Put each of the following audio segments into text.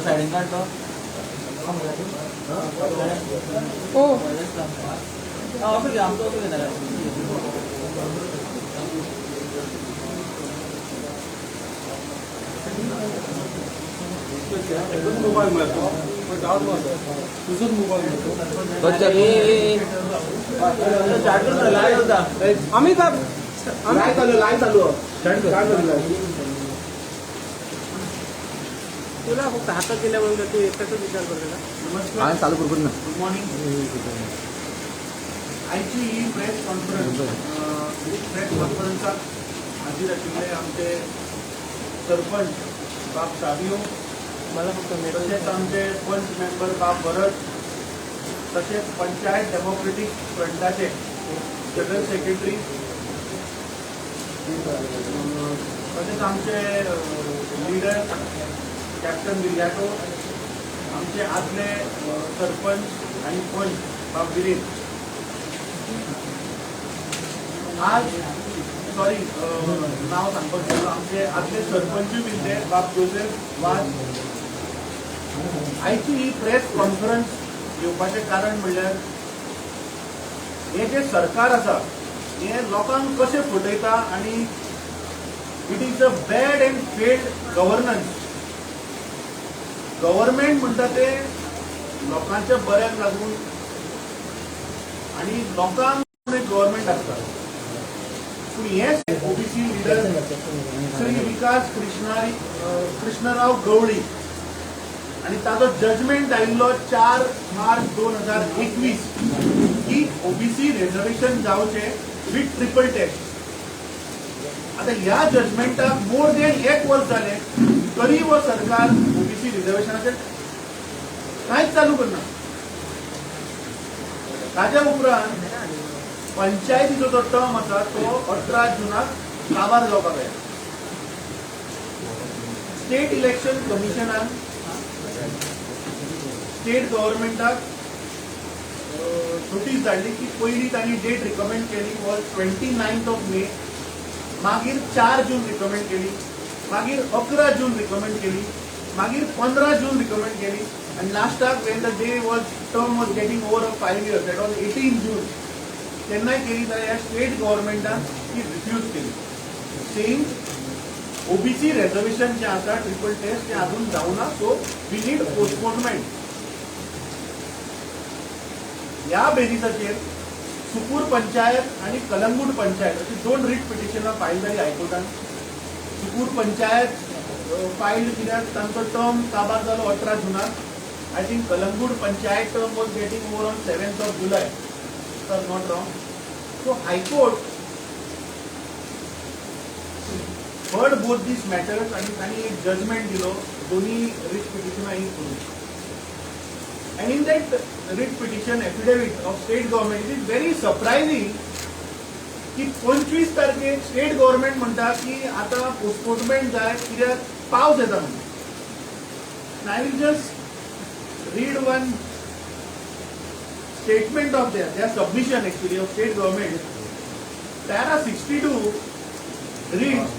सायडीन काढतो हो असं घ्या आमचं असं घेणार मोबाईल मिळतो तुझंच मोबाईल मिळतो आम्ही का लाईव्ह चालू तुला फक्त हातात दिल्याबरोबर तू एकटाच विचार करतो नमस्कार चालू करू ना गुड मॉर्निंग आजची ही प्रेस कॉन्फरन्सचा हाजीर आशिल्ले आमचे सरपंच बाब साबियो मला फक्त तसेच आमचे पंच मेंबर बाब भरत तसेच पंचायत डेमोक्रेटिक फ्रंटाचे जनरल सेक्रेटरी तसेच आमचे लीडर कॅप्टन विर्याटो आमचे आदले सरपंच आणि पंच बाब गिरीन आज सॉरी नाव सांगपाक गेलो आमचे आदले सरपंच बिल्ले बाब जोसेफ वाज आयची ही प्रेस कॉन्फरन्स घेवपाचें कारण म्हणल्यार हे जे सरकार आसा हे लोकांक कशें फटयता आनी it is a bad end failed governance government म्हणटा ते लोकांच्या बऱ्याक लागून आणि लोकांक गव्हर्नमेंट आसता पूण हे ओबीसी लिडर श्री विकास कृष्णराव गवळी आणि ताजो जजमेंट आयिल्लो 4 मार्च 2021 की ओबीसी रिजर्वेशन जावचे विथ ट्रिपल टेस्ट आता ह्या जजमेंटाक मोर देन 1 वर्स जाले तरी वो सरकार ओबीसी रिजर्वेशनाचेर कांयच चालू करना ताज्या उपरांत पंचायतीचो जो टर्म आसा तो 18 जुनाक काबार जावपाक जाय स्टेट इलेक्शन कमिशनान स्टेट गव्हर्नमेंटाक नोटीस धाडली की पयली तांणी डेट रिकमेंड केली वॉज 29 मे मागीर 4 जून रिकमेंड केली मागीर 11 जून रिकमेंड केली मागीर 15 जून रिकमेंड केली आणि लास्टाक Wien the day was term was getting over 5 years that was 18 जून तेन्नाय केली जाल्यार ह्या स्टेट गव्हर्नमेंटान ती रिफ्यूज केली सेईंग ओबीसी रिजर्वेशन जे आसा ट्रिपल टेस्ट ते अजून जावना सो वी नीड पोस्टपोनमेंट ह्या बेसिसाचेर सुकूर पंचायत आणि कलंगूट पंचायत अशी 2 रिट पिटिशनां फायल जाली हायकोर्टान सुकूर पंचायत फायल्ड कित्याक तांचो टर्म काबार जालो 18 जुनाक I think Calangute panchayat term was getting over on 7th of July if not wrong so high court heard both these matters आणि त्यांनी एक जजमेंट दिलो दोन्ही रिट पिटिशनां ही करून and in that writ petition affidavit of state government it is very surprising की 25 तारखेक state government म्हणटा की आता पोस्टपोनमेंट जाय कित्याक पावस येता म्हणून I will just read one statement of their submission actually of state government. Para 62 reads,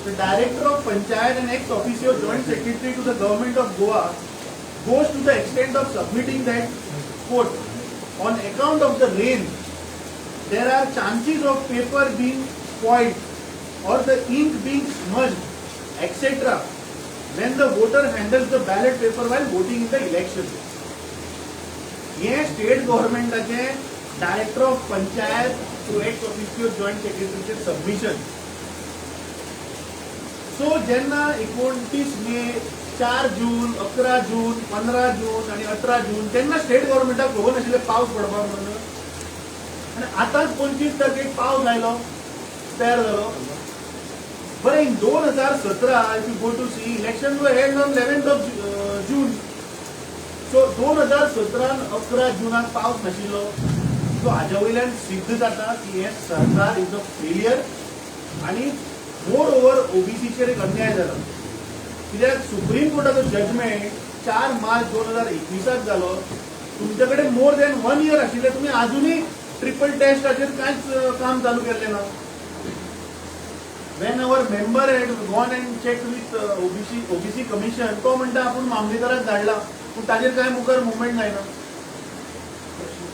the director of Panchayat and ex-officio joint secretary to the government of Goa goes to the extent of submitting that, quote, on account of the rain, there are chances of paper being spoiled or the ink being smudged, etc. when the voter handles the ballot paper while voting in the election. ये state गव्हर्नमेंटाचे director of panchayat to ex officio joint सेक्रेटरीचे submission so जेन्ना 29 मे 4 जून 11 जून 15 जून आणि 18 जून तेन्ना state गव्हर्नमेंटाक खबर नाशिल्ले पावस पडपाक म्हणून आणि आतांच 25 तारखेक पावस आयलो तयार जालो बरें in 2017 if you go to see election were held on 11th of June so 2017-11 जुनाक पावस नाशिल्लो सो हाज्या वयल्यान सिद्ध जाता की हे सरकार इज अ फेलियर आणि मोर ओव्हर ओबीसीचेर एक अन्याय जाला कित्याक सुप्रीम कोर्टाचो जजमेंट 4 मार्च 2021 जालो तुमचे कडेन मोर दॅन 1 year आशिल्ले तुमी आजुनूय ट्रिपल टेस्टाचेर कांयच काम चालू केल्लें ना when our member had gone and checked with OBC commission, तो म्हणता आपण मामलेदाराक धाडला पूण ताजेर काय मुखार मुवमेंट जायना.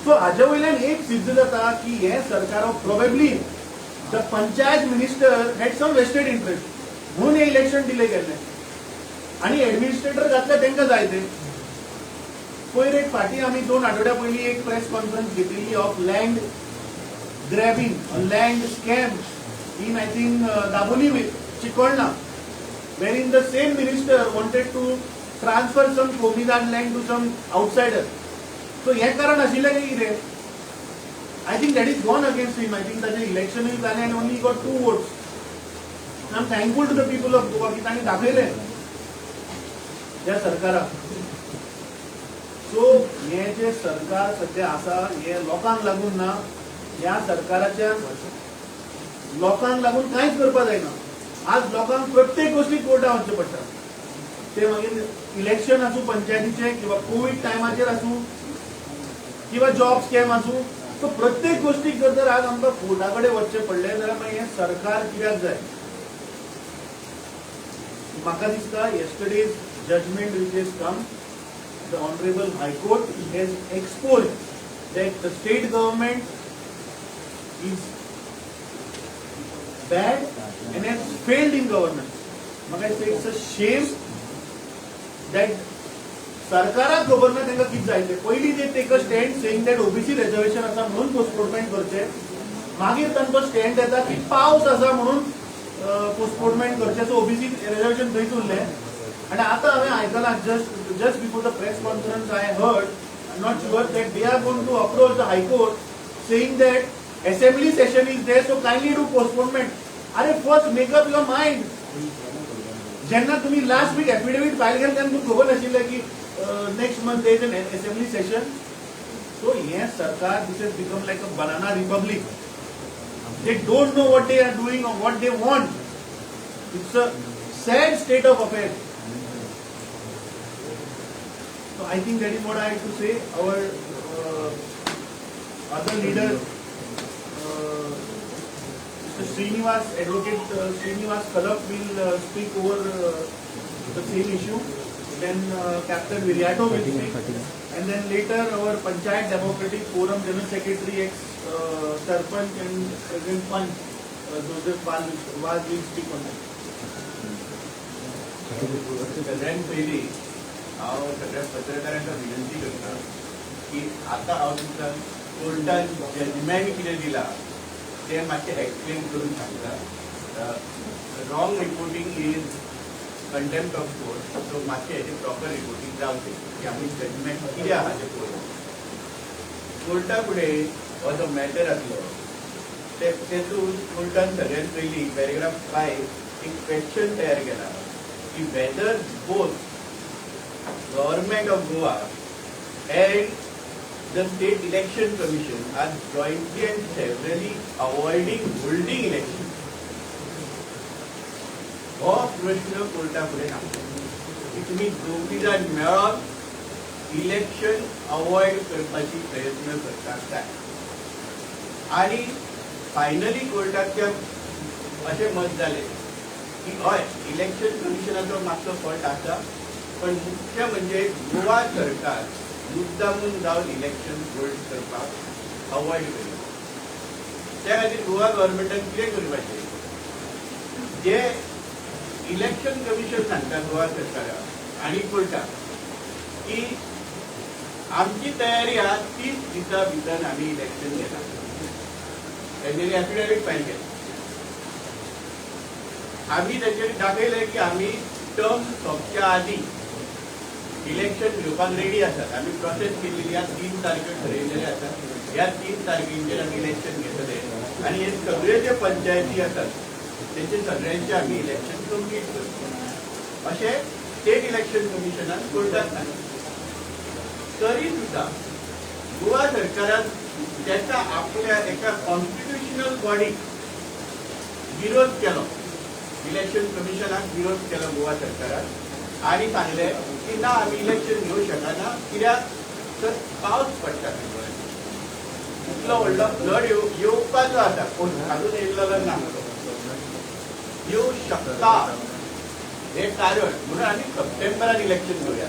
सो हाजे वयल्यान एक सिद्ध जाता की हे सरकार probably the panchayat minister had some vested interest म्हणून हे इलेक्शन डिले केल्ले आणि एडमिनिस्ट्रेटर घातले तांकां जाय ते. पयर एक फाटी आमी 2 आठवड्या पयलीं एक प्रेस कॉन्फरन्स घेतिल्ली of land grabbing, land scam in I think Daboli, Chikolna, wherein the same minister wanted to transfer some Komidad land to some outsider. So हे कारण आशिल्लें काय कितें? I think that is gone against him. I think that the election is done and only he got 2 votes. I am thankful to the people of Goa की तांणी दाखयलें ह्या सरकाराक. So हे जे सरकार सध्या आसा हे लोकांक लागून ना, ह्या सरकाराच्या लोकांक लागून कांयच करपा जायना. आज लोकांक प्रत्येक गोष्टीक कोर्टां वचचें पडटा. ते मागीर इलेक्शन आसूं पंचायतीचे किंवा कोविड टायमाचेर आसूं किंवा जॉब स्कॅम आसूं, सो प्रत्येक गोष्टीक जर आज आमकां कोर्टा कडेन वचचें पडलें जाल्यार मागीर हें सरकार कित्याक जाय. म्हाका दिसता yesterday's judgement which has come, the Honorable High Court has exposed that the state government is bad and has failed in governance. Maka it's a shame that सरकाराक खबर ना तांकां कितें जाय तें. पयलीं ते take a stand saying that OBC reservation आसा म्हणून पोस्टपोनमेंट करचें, मागीर तांचो स्टँड येता की पावस आसा म्हणून पोस्टपोनमेंट करचें. सो ओबीसी रिजर्वेशन थंयच उरलें. आनी आतां हांवें आयकलां just before the press conference I heard, I am not sure that they are going to approach the high court saying that assembly session is there, so kindly do postponement. अरे first make up your mind. जेन्ना तुम्ही last week affidavit file केले तेन्ना तुमकां खबर नाशिल्लें की next month there is an assembly session. So yes, सरकार, this has become like a banana republic. They don't know what they are doing or what they want. It's a sad state of affairs. So I think that is what I have to say. Our other leader, Mr. Srinivas, Advocate Srinivas Kalap will speak over the same issue. Then Captain Viriato will speak. And then later our Panchayat Democratic Forum General Secretary ex-Sarpanch and President Panch, Joseph Vaz will speak on that. सगळ्यांत पयलीं हांव सगळ्या पत्रकारांका विनंती करता की आतां हांव तुमकां कोर्टान जजमेंट कितें दिलां ते मातशें एक्सप्लेन करून सांगता. Wrong reporting is contempt of court. So मातशें हेजें प्रॉपर रिपोर्टिंग जावचें की आमी जजमेंट कितें आहा तें पळोवंक. कोर्टा फुडें हो जो मॅटर आसलो तेतून कोर्टान सगळ्यांत पयलीं पॅरेग्राफ 5 एक क्वेश्चन तयार केला की whether both government of Goa and the State Election Commission are jointly and severally avoiding holding elections. हो प्रश्न कोर्टा फुडें सांगता की तुमी दोगी जाण मेळोन इलेक्शन अवॉइड करपाची प्रयत्न करतात काय. आनी फायनली कोर्टाच्यान अशें मत जालें की हय इलेक्शन कमिशनाचो मातसो फॉल्ट आसा, पण मुख्य म्हणजे गोवा सरकार मुद्दामून जावन इलेक्शन होल्ड करपाक अवॉइड करी. त्या खातीर गोवा गव्हर्मेंटान कितें करपाचें, जे इलेक्शन कमिशन सांगता गोवा सरकाराक आनी कोर्टाक की आमची तयारी आहा 30 दिसां भितर आमी इलेक्शन घेता. तेंच्यांनी एफिडेविट फायल केलें. आमी तेंच्यांनी दाखयलें की आमी टर्म सोंपच्या आदीं इलेक्शन घेवपाक रेडी आसात. आमी प्रोसेस केलेली ह्या 3 तारखेर ठरयलेले आसा. ह्या 3 तारखेचेर आमी इलेक्शन घेतले आनी हे सगळे जे पंचायती आसात तेंचे सगळ्यांचे आमी इलेक्शन कंप्लीट करतले अशें स्टेट इलेक्शन कमिशनान कोर्टाक सांगलें. तरी सुद्दां गोवा सरकारान त्याच्या आपल्या एका कॉन्स्टिट्युशनल बॉडीक विरोध केलो, इलेक्शन कमिशनाक विरोध केलो गोवा सरकारान आणि सांगलें की ना आमी इलेक्शन घेवंक शकना कित्याक तर पावस पडटा. इतलो व्हडलो फ्लड येवपाचो आसा, पूण अजून येयल्लो ना. येऊ शकता हे कारण म्हणून आम्ही सप्टेंबरात इलेक्शन घेऊया.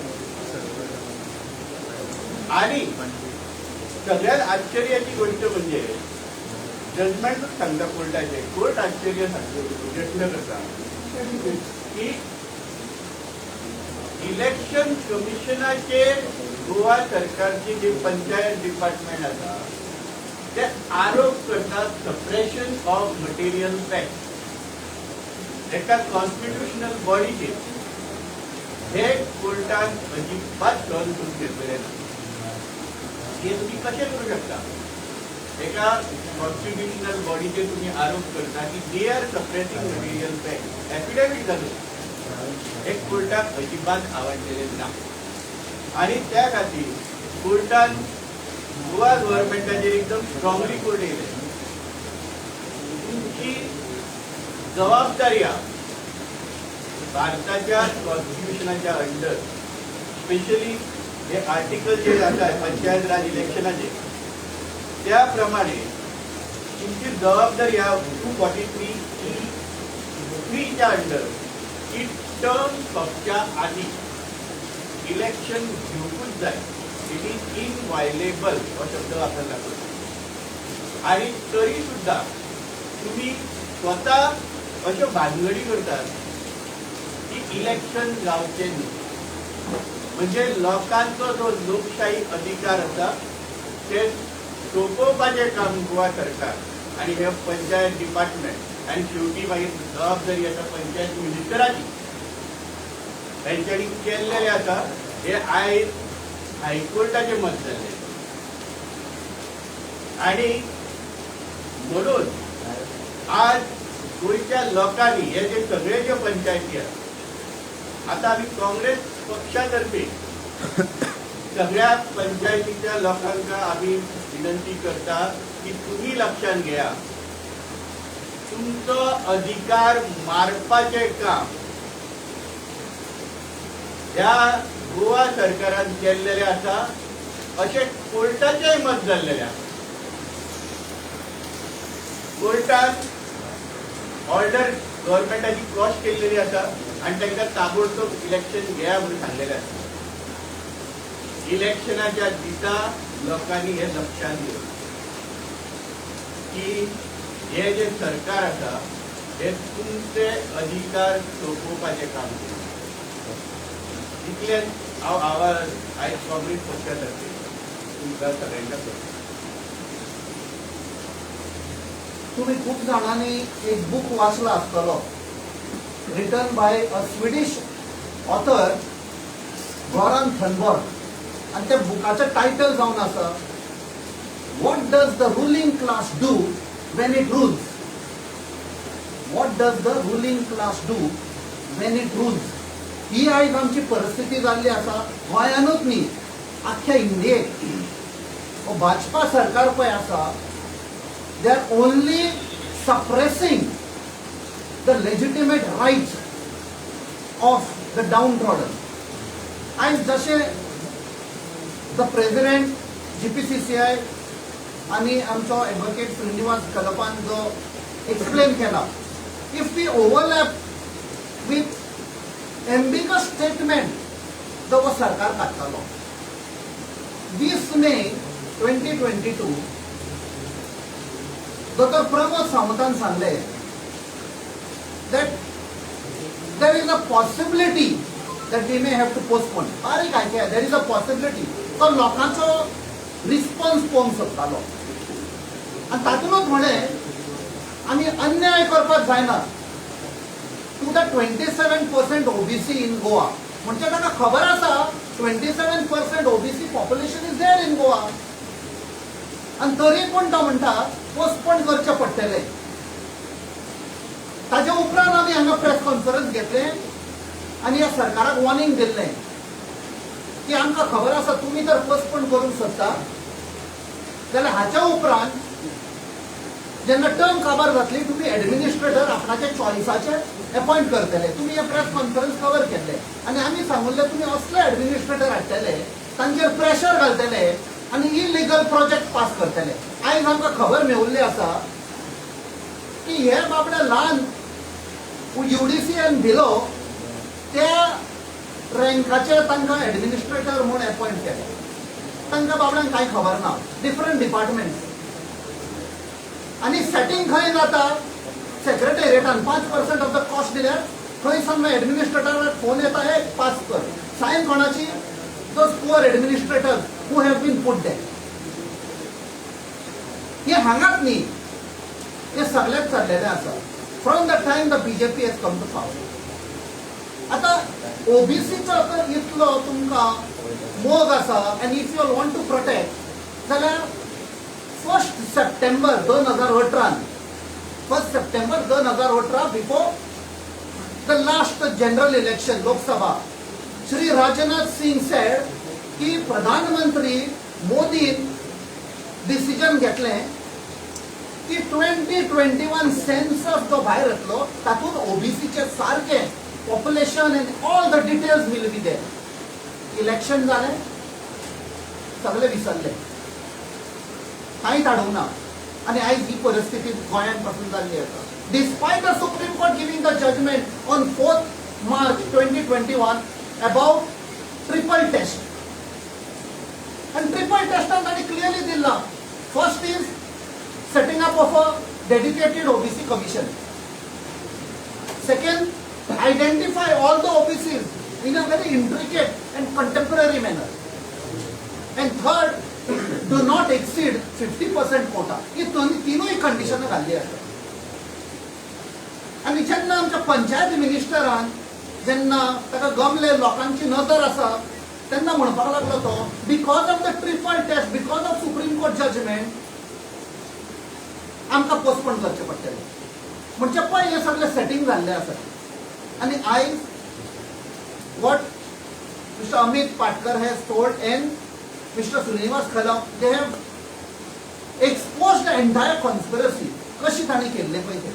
आणि सगळ्यात आश्चर्याची गोष्ट म्हणजे जजमेंटच सांगता कोर्टाचे, कोर्ट आश्चर्य सांगतो प्रश्न करता की इलेक्शन कमिशनाचे गोवा सरकारचे जे पंचायत डिपार्टमेंट आसा ते आरोप करतात सप्रेशन ऑफ मटेरियल फॅक्ट एका कॉन्स्टिट्युशनल बॉडीचे हे कोर्टान अजिबात सहन करून घेतलेले ना. हे तुम्ही कसे करू शकता? एका कॉन्स्टिट्युशनल बॉडीचे तुम्ही आरोप करता की they are suppressing material fact, affidavit जालो एक कोर्टाक अजिबात आवडलेले ना. आणि त्या खातीर कोर्टान गोवा गव्हर्नमेंटाचेर एकदम स्ट्रॉंगली कोर्ट येयले तुमची जबाबदारी आहा भारताच्या कॉन्स्टिट्युशनाच्या अंडर स्पेशली हे आर्टिकल जे जाता पंचायत राज इलेक्शनाचे त्या प्रमाणे तुमची जबाबदारी आहा 243(3) च्या अंडर की टर्म ऑफच्या आधी इलेक्शन घेवूंकूच जाय. इट इज इनवायलेबल हो शब्द वापरला जातो. आणि तरी सुद्धा तुम्ही स्वतः अश्यो भानगडी करतात की इलेक्शन जावचे न्ही. म्हणजे लोकांचो जो लोकशाही अधिकार आसा ते सोपोवपाचें काम गोवा सरकार आणि हे पंचायत डिपार्टमेंट आणि शेवटी मागीर जबाबदारी आसा पंचायत मिनिस्टराची तांच्यांनी केल्लेले आसा. हे आयज हायकोर्टाचे मत जाल्ले आणि म्हणून आज गोंयच्या लोकांनी हे जे सगळे जे पंचायती आसा आता आम्ही काँग्रेस पक्षातर्फे सगळ्या पंचायतीच्या लोकांका आम्ही विनंती करता की तुम्ही लक्षात घ्या तुमचो अधिकार मारपाचे काम ह्या गोवा सरकारान केल्लेले आसा अशें कोर्टाचेय मत जाल्लेले आसा. कोर्टान ऑर्डर गव्हर्नमेंटाची क्रॉस केल्लेली आसा आणि तांकां ताबडतोब इलेक्शन घेया म्हणून सांगलेलें आसा. इलेक्शनाच्या दिसा लोकांनी हे लक्षात घेवं की हे जे सरकार आसा हे तुमचे अधिकार सोपोवपाचें काम करता. इतलेंच हांव आवाज आयज काँग्रेस पक्षातर्फे तुमकां सगळ्यांका करता. तुम्ही खूप जाणांनी एक बुक वाचला आसतलो written by a Swedish author Goran Thunberg आणि त्या बुकाचं टायटल जावन आसा what does the ruling class do when it rules. What does the ruling class do when it rules. ही आयज आमची परिस्थिती जाल्ली आसा गोंयानूच न्ही आख्ख्या इंडियेक. भाजपा सरकार पळय आसा they are only suppressing the legitimate rights of the downtrodden. And जशे the president GPCCI आणि आमचो ॲडव्होकेट श्रीनिवास कलपान जो एक्सप्लेन केला, if we overlap with ambiguous statement जो वो सरकार काडटालो 20 मे 2022 Dr. Pramod Samantan सांगले that there is a possibility that we may have to postpone. बारीक आयके there is a possibility. तो लोकांचो रिस्पॉन्स पळोवंक सोदतालो आनी तातूंतच म्हणे आमी अन्याय करपाक जायना to the 27% OBC in Goa. म्हणजे ताका खबर आसा 27% OBC population is there in Goa. आणि तरी पण तो म्हणटा पोस्टपोन करचे पडटले. ताचे उपरांत आमी हांगा प्रेस कॉन्फरन्स घेतले आनी ह्या सरकाराक वॉर्निंग दिल्लें की आमकां खबर आसा तुमी जर पोस्टपोन करूंक सोदता जाल्यार हाच्या उपरांत जेन्ना टर्म काबार जातली तुमी एडमिनिस्ट्रेटर आपणाच्या चॉयसाचे अपॉइंट करतले. तुमी हे प्रेस कॉन्फरन्स कवर केल्ले आनी आमी सांगुल्ले तुमी असले एडमिनिस्ट्रेटर हाडटले तांचेर प्रेशर घालतले आणि इलिगल प्रोजेक्ट पास करतले. आयज आमकां खबर मेळिल्ली आसा की हे बाबडे ल्हान UDC and below त्या रँकाचे तांकां एडमिनिस्ट्रेटर म्हणून अपॉइंट केले. तांकां बाबड्यांक कांय खबर ना. डिफरंट डिपार्टमेंट्स आनी सेटिंग खंय जाता सेक्रेटेरिएटान 5% ऑफ द कॉस्ट दिल्यार खंय सान एडमिनिस्ट्रेटराक फोन येता हे पास कर. सायन कोणाची? Those poor administrators who have been put there. हे हांगाच न्ही, हे सगळ्याक चल्लेलें आसा from the time the BJP has come to power. आता ओबीसीचो तर इतलो तुमकां मोग आसा आनी if you want to protect जाल्यार 1 September 2018 1 September 2018 before the last general election Lok Sabha Shri Rajnath Singh said की प्रधानमंत्री मोदीन डिसिजन घेतलें की 2021 सेन्सस जो भायर येतलो तातूंत ओबीसीचे सारके population and all the details will be there. Election जालें सगळे विसरले, कांयच हाडूंक ना आनी आयज ही परिस्थिती गोंयांत पासून जाल्ली आसा. Despite the Supreme Court giving the judgment on 4th March 2021 about triple test. And triple test तांणी clearly दिला. First is setting up of a dedicated OBC commission. Second, identify all the OBCs in a very intricate and contemporary manner. And third, do not exceed 50% quota. ही तीनूय condition घाल्ली आसा. आनी जेन्ना आमच्या पंचायत मिनिस्टरान जेन्ना ताका गमले लोकांची नजर आसा तेन्ना म्हणपाक लागलो तो because of the triple test, because of supreme court judgement आमकां पोस्टपोन करचें पडटलें. म्हणजे पळय हें सगळें सेटींग जाल्लें आसा. And what Mr. Amit Patkar has told and Mr. Srinivas Khala, they have exposed the entire conspiracy. कशी ताणी केल्ले पळय.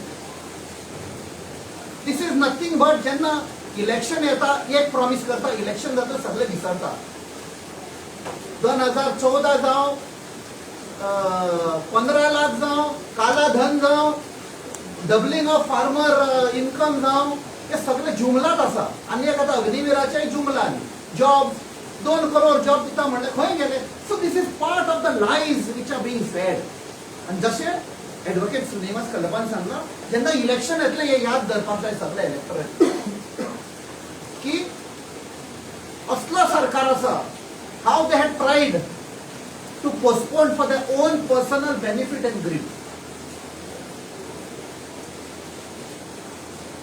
This is nothing but जेन्ना इलेक्शन येता एक प्रॉमिस करता, इलेक्शन जाता सगळे विसरता. 2014 जावं 15 लाख जावं काला धन जावं डबलिंग ऑफ फार्मर इन्कम जावं हे सगळे जुमलात आसा. आनी एक आतां अग्निवीराचे जुमलान जॉब 2 करोड जॉब दिता म्हणले खंय गेले. So this is part of the lies which are being फेड. आनी जशें एडवोकेट श्रीनिवास कल्लपान सांगला जेन्ना इलेक्शन येतलें हे याद धरपाक जाय सगळे इलेक्टोरेट की असलो सरकार आसा how they had tried to postpone for their own personal benefit and greed.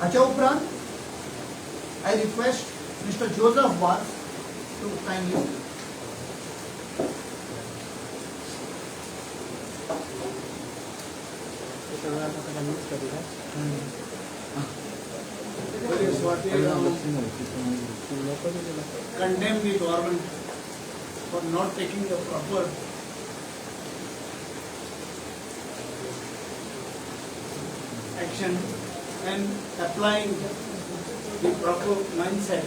हाच्या उपरांत I request Mr. Joseph Vaz to kindly. Condemn the government for not taking the proper action and applying the proper mindset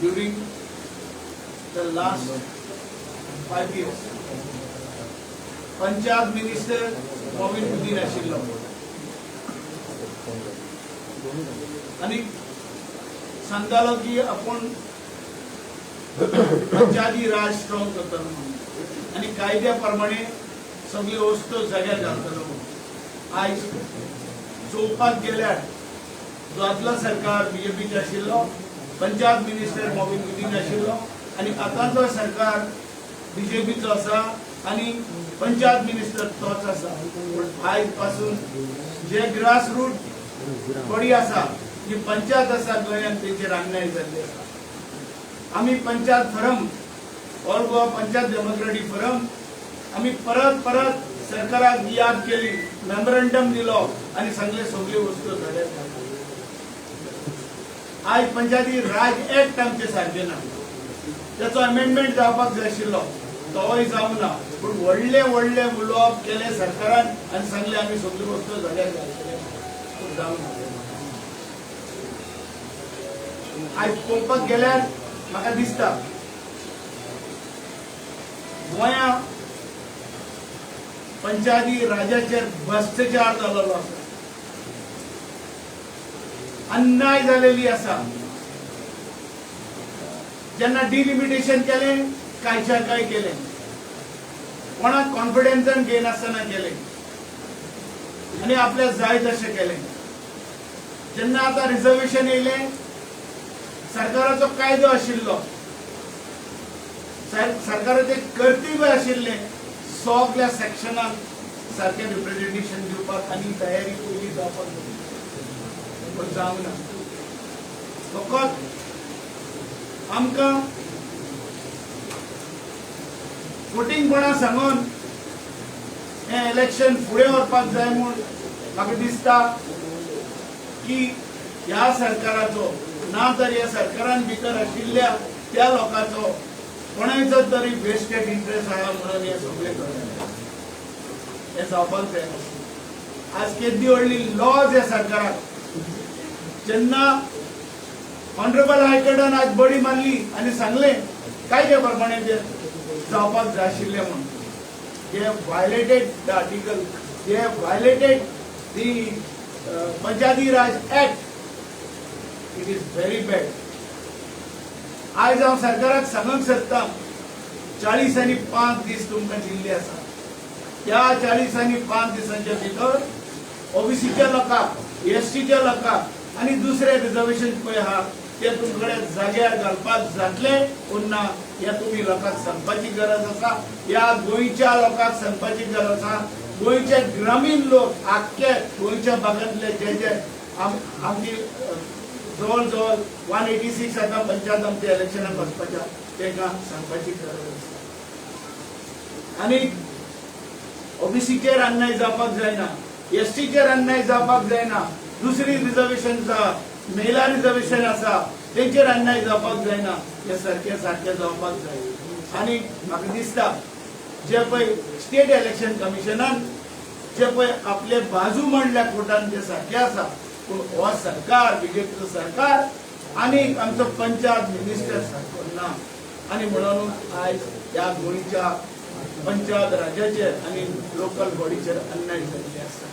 during the last 5 years. Punjab Minister Movinuddin आशिल्लो आनी सांगतालो की आपण पंचायती राज strong करतलो आनी कायद्या प्रमाणे सगळी वस्तू जाग्यार घालतलो. आयज चोवपाक गेल्यार जो आदलो सरकार BJPचे आशिल्लो पंजाब मिनिस्टर मोविनुद्दीन आशिल्लो आनी आतांचो सरकार BJPचो आसा आनी पंजाब मिनिस्टर तोच आसा. पूण आयज पासून जे ग्रास रूट बडी आसा जी पंचायत आसा गोंयांत तेचेर अन्याय जाल्ले आसा. आमी panchayat forum all Goa panchayat democratic forum आमी परत परत सरकाराक याद केली, मेमोरंडम दिलो आनी सांगले सगळी वस्तू जाल्यार आज पंचायती राज एक्ट आमचे सारखे ना. त्याचो अमेंडमेंट जावपाक जाय आशिल्लो तोय जावंक ना. पूण व्हडले व्हडले उलोवप केले सरकारान आनी सांगले आमी सगळी वस्तू जाल्यार जावंक ना. आज पळोवपाक गेल्यार म्हाका दिसता गोंया पंचायती राजाचेर भ्रष्टाचार जाल्लो आसा, अन्याय जालेली आसा. जेन्ना डिलिमिटेशन केलें कांयच्या काय केलें, कोणाक कॉन्फिडन्सान घेयनासतना केलें आनी आपल्या जाय तशें केलें. जेन्ना आतां रिजर्वेशन येयलें, सरकाराचो कायदो आशिल्लो, सरकाराचें कर्तव्य आशिल्लें सगळ्या सेक्शनाक सारकें रिप्रेझेंटेशन दिवपाक आनी तयारी पयली जावपाक जाय, पण जावंक ना. फकत आमकां फटींगपणां सांगून हें इलेक्शन फुडें व्हरपाक जाय म्हूण म्हाका दिसता की ह्या सरकाराचो ना तर ह्या सरकारान भितर आशिल्ल्या त्या लोकांचो कोणाचो तरी वेस्टेड इंटरेस्ट आहा म्हणून हें सगळें करता. हें जावपाक जाय. आज केदी व्हडली लॉज ह्या सरकाराक. जेन्ना ऑनरेबल हायकोर्टान आज बडी मारली आनी सांगलें कायद्या प्रमाणे ते जावपाक जाय आशिल्लें म्हणून. They have violated the article. They have violated the Panchayati Raj Act. It is very bad. आज हांव सरकाराक सांगूंक सोदता 40 आनी 5 दीस तुमकां दिल्ले आसा. त्या 40 आनी 5 दिसांच्या भितर ओबीसीच्या लोकांक, एसटीच्या लोकांक आनी दुसरे रिजर्वेशन पळय आहा ते तुमकडे जाग्यार घालपाक जातले पूण ना हे तुम्ही लोकांक सांगपाची गरज आसा. ह्या गोंयच्या लोकांक सांगपाची गरज आसा. गोंयचे ग्रामीण लोक आख्खे गोंयच्या भागांतले जे जे आमची जवळ जवळ 186 आता पंचायत आमच्या इलेक्शनाक वचपाच्या तांकां सांगपाची गरज आसा. आनी ओबीसीचेर अन्याय जावपाक जायना, एसटीचेर अन्याय जावपाक जायना, दुसरी रिजर्वेशन महिला रिजर्वेशन आसा तेंचेर अन्याय जावपाक जायना. हे सारखे जावपाक जाय. आनी म्हाका दिसता जे पळय स्टेट इलेक्शन कमिशनान जे पळय आपले बाजू मांडल्या कोर्टान ते सारखे आसा, पूण हो सरकार बीजेपीचो सरकार आनी आमचो पंचायत मिनिस्टर सारको ना. आनी म्हणून आयज ह्या गोंयच्या पंचायत राजाचेर आनी लोकल बॉडीचेर अन्याय जाल्ले आसा.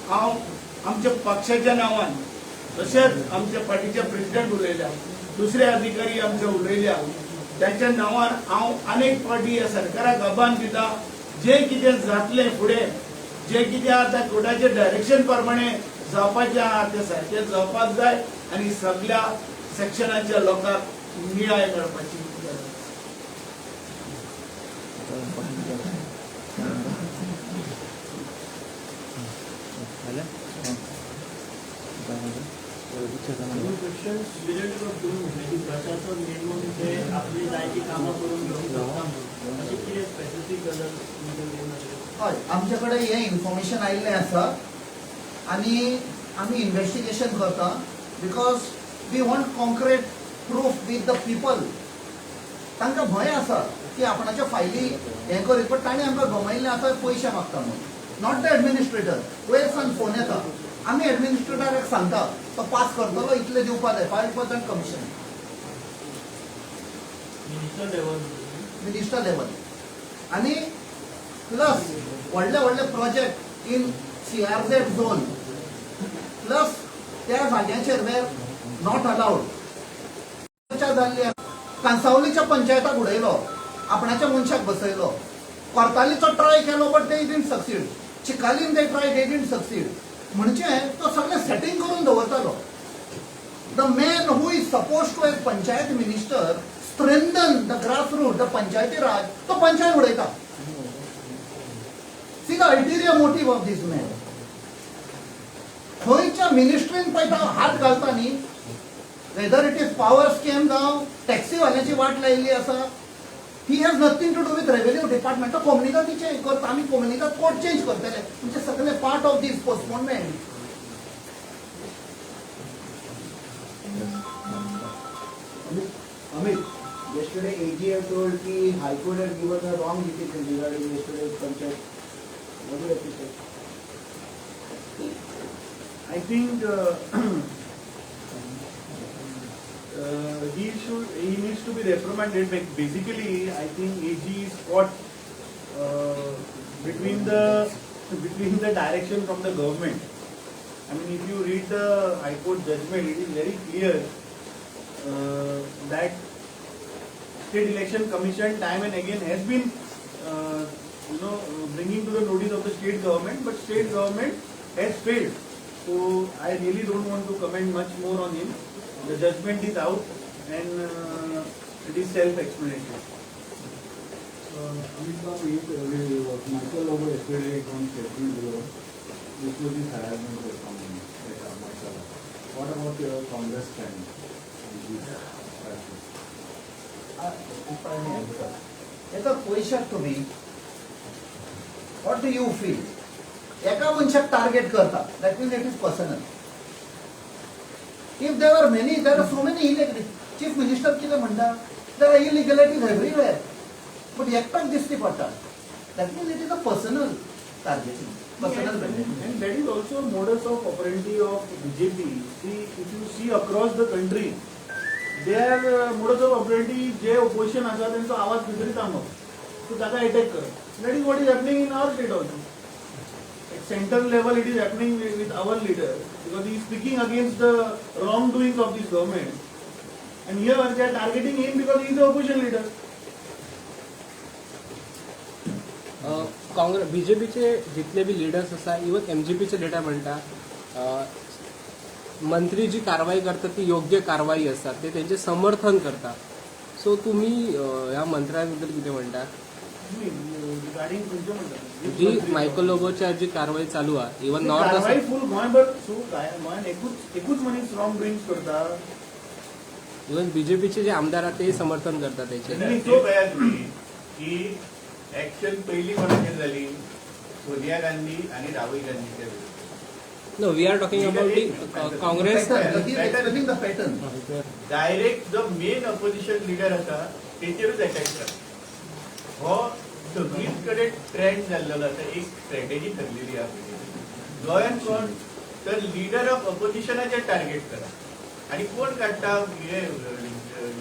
हांव आमच्या पक्षाच्या नांवान तशेंच आमच्या पार्टीचे प्रेसिडेंट उलयल्या, दुसरे अधिकारी आमचे उलयल्या, त्याच्या नांवान हांव अनेक पार्टी ह्या सरकाराक आव्हान दिता जे कितें जातलें फुडें, जे कितें आतां कोर्टाचे डायरेक्शन प्रमाणे जावपाचें आहा तें सारकें जावपाक जाय आनी सगळ्या सेक्शनाच्या लोकांक न्याय मेळपाची गरज. प्रशासन नेमून ते आपली जायची कामां करून घेवंक शकता म्हणून अशी कितें स्पेसिफीक गजाल हय, आमचे कडेन हें इन्फॉर्मेशन आयिल्लें आसा आनी आमी इन्व्हेस्टिगेशन करता because we want concrete proof with the people. तांकां भंय आसा की आपणाच्यो फायली हें करीत, पण ताणें आमकां गमयल्लें आसा पयशे मागता म्हणून. Not the administrator. वयर सावन फोन येता, आमी एडमिनिस्ट्रेटराक सांगता तो पास करतलो इतले दिवपा जाय 5% कमिशन मिनिस्टर लेवल. आनी प्लस व्हडले व्हडले project in CRZ zone plus त्या जाग्याचेर वेर नॉट अलाउड जाल्ले. कांसावलीच्या पंचायताक उडयलो, आपणाच्या मनशाक बसयलो. कोर्तालीचो ट्राय केलो बट दे डिडंट सक्सीड. चिकालीन दे ट्राय दे डिडंट सक्सीड. म्हणजे तो सगळें सेटिंग करून दवरतालो. The man who is suppose to as panchayat minister strengthen the grassroot the Panchayati Raj, तो पंचायत उडयता. See the ulterior motive of this man. खंयच्या मिनिस्ट्रीन पळय तो हात घालता न्ही, whether it is power scam जावं टॅक्सीवाल्याची वाट लायिल्ली आसा, he has nothing to do with revenue department. तो कम्युनिकातीचे करता, आमी कम्युनिकात कोड चेंज करतले म्हणजे सगळे part of this postponement. Amit, yesterday AG have told कि High Court had given a wrong decision regarding yesterday's panchayat. What do you have to say? I think he needs to be reprimanded. Basically, I think AG is caught between the direction from the government. I mean, if you read the High Court judgment, it is very clear that State Election Commission time and again has been bringing to the notice of the state government, but state government has failed. So I really don't want to comment much more on him. The judgment is out and it is self-explanatory. Michael Lobo yesterday on statement below, this was his harassment or something. What about your Congress stand on this practice? याचा पयशाक तुम्ही what do you feel एका मनशाक target करता that means it is personal if there are many there are so many illegal chief minister कितें म्हणटा there are इलिगलिटीज everywhere but एकटाक दिसती पडटा that means it is a personal targeting personal And that is also a modus of operandi of BJP. See, if you see across the country, their modus of operandi, जे opposition आसा त्यांचो आवाज खंय थांबप, so ताका attack करप. That is what is happening in our state also. At central level, it is happening with our leader because he is speaking against the wrongdoings of this government. And here they are targeting him because he is the opposition leader. Congress बीजेपीचे जितले बी leaders आसा even MGPचे leader म्हणटा मंत्री जी कारवाई करतात ती योग्य कारवाई असतात ते त्यांचे समर्थन करतात सो तुम्ही ह्या मंत्र्यांबद्दल किती म्हणता Regarding खंयचो म्हणटा? जी मायकल लोबोच्या जी कारवाई चालू आहे इवन नॉर्थ कारवाई फुल गोंयभर सो गोंयान एकूच मनीस रॉंग डुईंग्स करता. इवन बीजेपीचे जे आमदार आहेत ते समर्थन करतात त्याचे ते पळया तुम्ही की ऍक्शन पहिली कोणाचेर जाली सोनिया गांधी आणि राहुल गांधीच्या विरुद्ध. No we are talking about the Congress the pattern direct जो मेन अपोजिशन लिडर आसा तेचेरूच अटॅक करा हो सगळीच कडेन ट्रेंड जाल्लेलो आसा एक स्ट्रॅटेजी ठरलेली आहा गोंयान कोण तर लिडर ऑफ अपोजिशनाचेर टार्गेट करा आणि कोण काडटा हे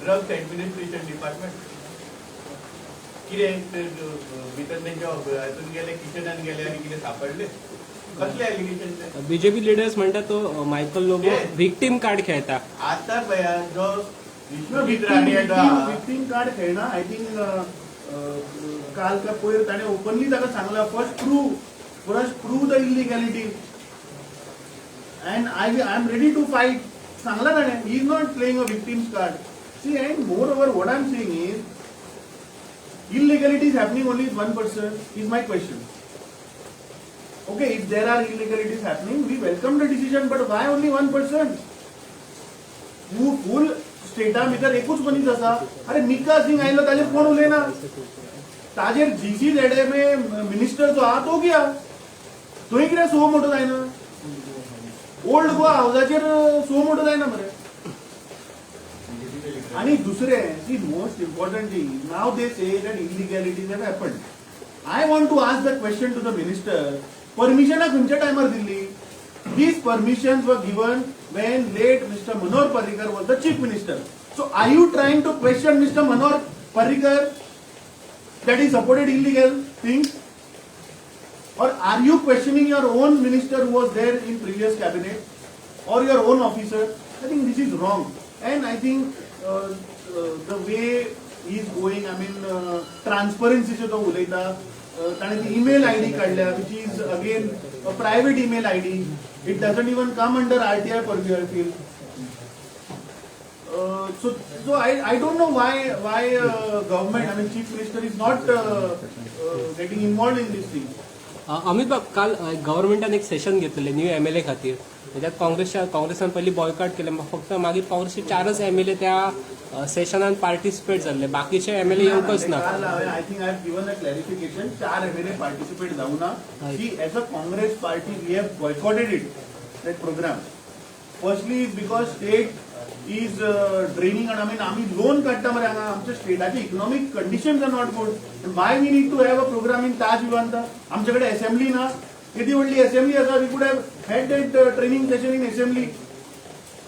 ड्रग्स एडमिनिस्ट्रेशन डिपार्टमेंट कितें भितर तेंच्या हातून गेले किचनान गेले आनी कितें सापडले कसले एलिगेशन बीजेपी लिडर्स म्हणतात तो मायकल लोबो व्हिक्टीम कार्ड खेळता आता पळया जो विश्वजित राणे आसा विक्टीम कार्ड खेळना आय थिंक काल का पयर ताणें ओपनली ताका सांगला first prove the illegality and I am ready to fight सांगला ताणें he is not playing a victims card see and moreover what I am saying is illegalities happening only with one person is my question. Okay, if there are illegalities happening, we welcome the decision, but why only one person? You full strata भितर एकूच मनीस आसा. अरे मिका सिंग आयलो ताजेर कोण उलयना. ताजेर GCZMA मिनिस्टर जो आहा तो गया. थंय कित्याक सो मोठो जायना? ओल्ड गोवा हावसाचेर सो मोठो जायना मरे. आणि दुसरे सी मोस्ट इम्पॉर्टंट थिंग नाव they say that illegalities have happened. I want to ask the question to the minister परमिशनां खंयच्या टायमार Delhi? These permissions were given when late Mr. Manohar Parrikar was the chief minister. So are you trying to question Mr. Manohar Parrikar that he supported illegal things? Or are you questioning your own minister who was there in previous cabinet or your own officer? I think this is wrong. And I think the way he is going, I mean, transparency चे तो उलयता. ताणें ती email ID काडल्या which is again a private email ID. It doesn't even come under RTI purview, I feel. So I don't know why government, I mean chief minister is not getting involved in this thing. Amit बाब काल गव्हर्नमेंटान एक session घेतलेले new MLA खातीर त्याच्यात काँग्रेसान पहिली boycott केले फक्त मागीर काँग्रेसचे 4च MLA त्या सेशनान पार्टिसिपेट जाल्ले बाकीचे MLA येवकच ना. I think I have given a clarification. 4 MLA participate जाऊना. See, as a Congress party, we have boycotted it, that program. Firstly, because state is draining, and I mean, आम्ही loan काढता मरे हांगा आमच्या स्टेटाची economic conditions are not good. Why we need to have a program in Taj Vivanta? आमच्याकडे assembly ना. किती व्हडली असेंब्ली आसा, we could have had that training session in assembly.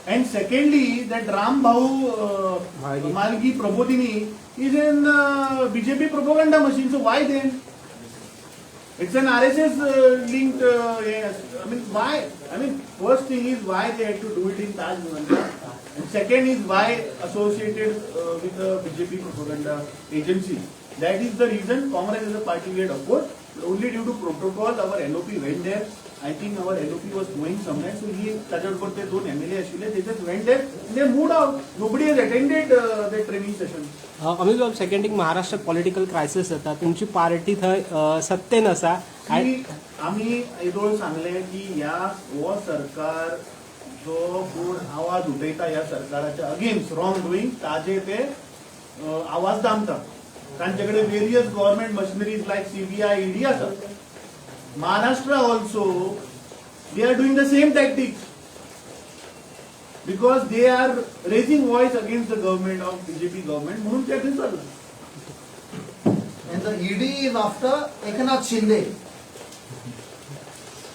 And secondly, that Ram Bhau Malgi Prabodhini is in BJP propaganda machine. So why then? It's an RSS linked. Yes. I mean, why? I mean, first thing is why they had to do it in Taj Mahal, and second is why associated with the BJP propaganda agency. That is the reason Congress as a party we had opposed. But only due to protocol, our LOP went there. I think our LOP was going somewhere, so he त्याच्याबरोबर ते दोन MLA असले, they just went there and they moved out. Nobody has attended the training session. Amit बाब, second thing, महाराष्ट्रात political crisis जाता, तुमची party थंय सत्तेन आसा. की आम्ही येदोळ सांगले की ह्या हो सरकार जो कोण आवाज उठयता ह्या सरकाराच्या अगेन्स्ट रॉंग डुईंग ताजे ते आवाज दामता. तांच्याकडे various government machineries like CBI, ED आसात. Maharashtra also, they are doing the same tactics because they are raising voice against the government of BJP government. म्हणून ते आता चाललं. And the ED is after Eknath Shinde.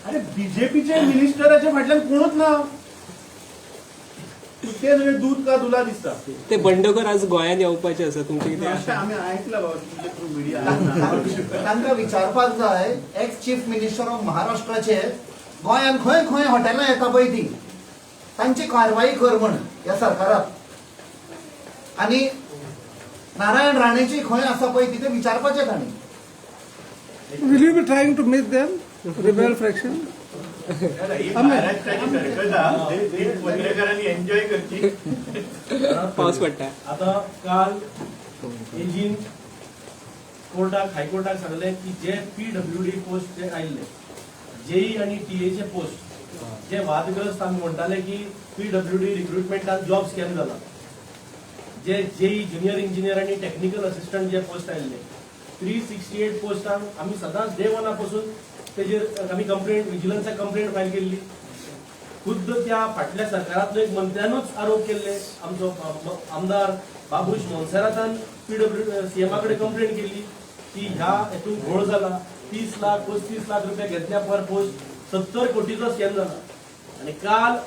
अरे बीजेपीचे मिनिस्टराच्या फाटल्यान कोणच ना. ते सगळे दूध का दुला दिसता. ते बंडखोर आज गोंयांत येवपाचे आसा, तुमचे कितें अशें आशा? आम्ही ऐकलं बाबा तुमच्या थ्रू मीडिया. तांकां विचारपाक जाय, एक्स चीफ मिनिस्टर ऑफ महाराष्ट्राचे गोंयांत खंय खंय हॉटेलां येता पळय ती, तांची कारवाई कर म्हण ह्या सरकाराक. आनी नारायण राणेची खंय आसा पळय ती ते विचारपाचें तांणी. Will you be trying to meet them, rebel fraction? ही महाराष्ट्राची सरकार ते पत्रकारांनी एन्जॉय करची. पावस पडटा. आता काल एजीन कोर्टाक हायकोर्टाक सांगले की जे PWD पोस्ट जे आयिल्ले, JEE आणि TA चे पोस्ट जे वादग्रस्त आमी म्हणटाले की PWD रिक्रुटमेंटान जॉब स्कॅम जाला. जे JEE ज्युनियर इंजिनियर आणि टेक्निकल असिस्टंट जे पोस्ट आयिल्ले 368 पोस्टांक आमी सदांच डे वना पासून तेजेर आमी कंप्लेंट, विजिलन्साक कंप्लेंट फायल केल्ली. खुद्द त्या फाटल्या सरकारांतलो एक मंत्र्यानूच आरोप केल्ले. आमचो आमदार बाबूश मोन्सेरातान CMA कडेन कंप्लेंट केली की ह्या हेतून घोळ जाला. 30 लाख 35 लाख रुपया घेतल्या पर पोस्ट 70 कोटीचो स्कॅम जाला. आणि काल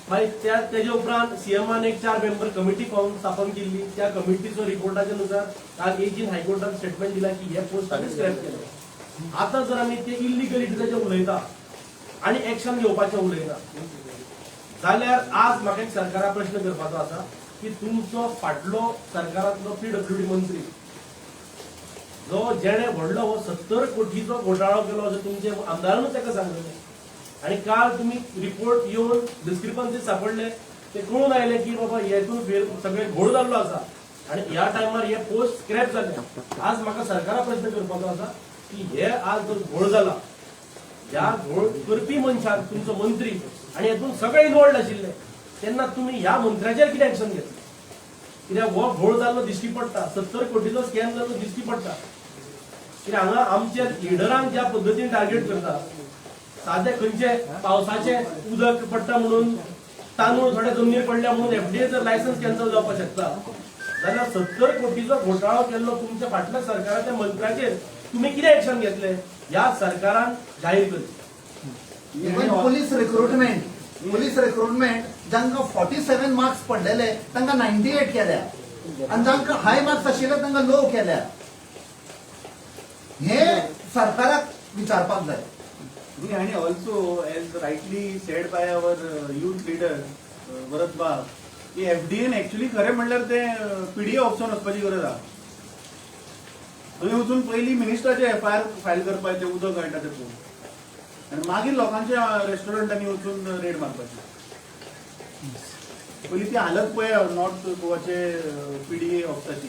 मागीर तेजे उपरांत CMAन एक 4 मेंबर कमिटी स्थापन केल्ली. त्या कमिटीचो रिपोर्टाच्या नुसार काल एजीन हायकोर्टान स्टेटमेंट दिला की हे पोस्ट आमी स्क्रॅप केले. आता जर आमी ते इलिगलिटीचे उलयता आणि एक्शन घेवपाचें उलयता जाल्यार आज म्हाका एक सरकाराक प्रश्न करपाचो आसा की तुमचो फाटलो सरकारांतलो PWD मंत्री जो जेणे व्हडलो हो 70 कोटीचो घोटाळो केलो असो तुमचे आमदारानूच ताका सांगलेले. आणि काल तुम्ही रिपोर्ट येऊन डिस्क्रिपन्सी सापडले, ते कळून आयले की बाबा हेतून सगळे घोळ जाल्लो आसा आणि ह्या टायमार हे पोस्ट स्क्रॅप जाले. आज म्हाका सरकाराक प्रश्न करपाचो आसा की हे आज जो घोळ जाला, ह्या घोळ करपी मनशाक तुमचो मंत्री आणि हेतून सगळे इन्वॉल्ड आशिल्ले, तेन्ना तुम्ही ह्या मंत्र्याचेर कितें एक्शन घेतली? कित्याक हो घोळ जाल्लो दिश्टी पडटा, 70 कोटीचो स्कॅम जाल्लो दिश्टी पडटा. कित्याक हांगा आमच्या लिडरांक ज्या पद्दतीन टार्गेट करता, साधे खंयचे पावसाचे उदक पडटा म्हणून तांदूळ थोडे जमनीर पडल्या म्हणून FDA जर लायसन्स कॅन्सल जावपाक शकता, जाल्यार 70 कोटीचो घोटाळो केल्लो तुमच्या फाटल्या सरकाराच्या मंत्र्याचेर तुम्ही कितें एक्शन घेतले ह्या सरकारान जाहीर केली. इवन पोलीस रिक्रुटमेंट जांकां 47 मार्क्स पडलेले तांकां 98 केल्या आणि जांकां हाय मार्क्स आशिल्ले तांकां लो केल्या. हे सरकाराक विचारपाक जाय. आणि also as rightly said by our youth leader Bharat Bab की FDN एक्चुअली खरें म्हणल्यार ते PDA ऑप्शन वचपाची गरज आहा. थंय वचून पयलीं मिनिस्टराचे FIR फायल करपाचे उदक गळटा ते पळोवन, आनी मागीर लोकांच्या रेस्टॉरंटांनी वचून रेड मारपाची. पयलीं ती हालत पळय नॉर्थ गोवाचे PDA ऑफिसाची.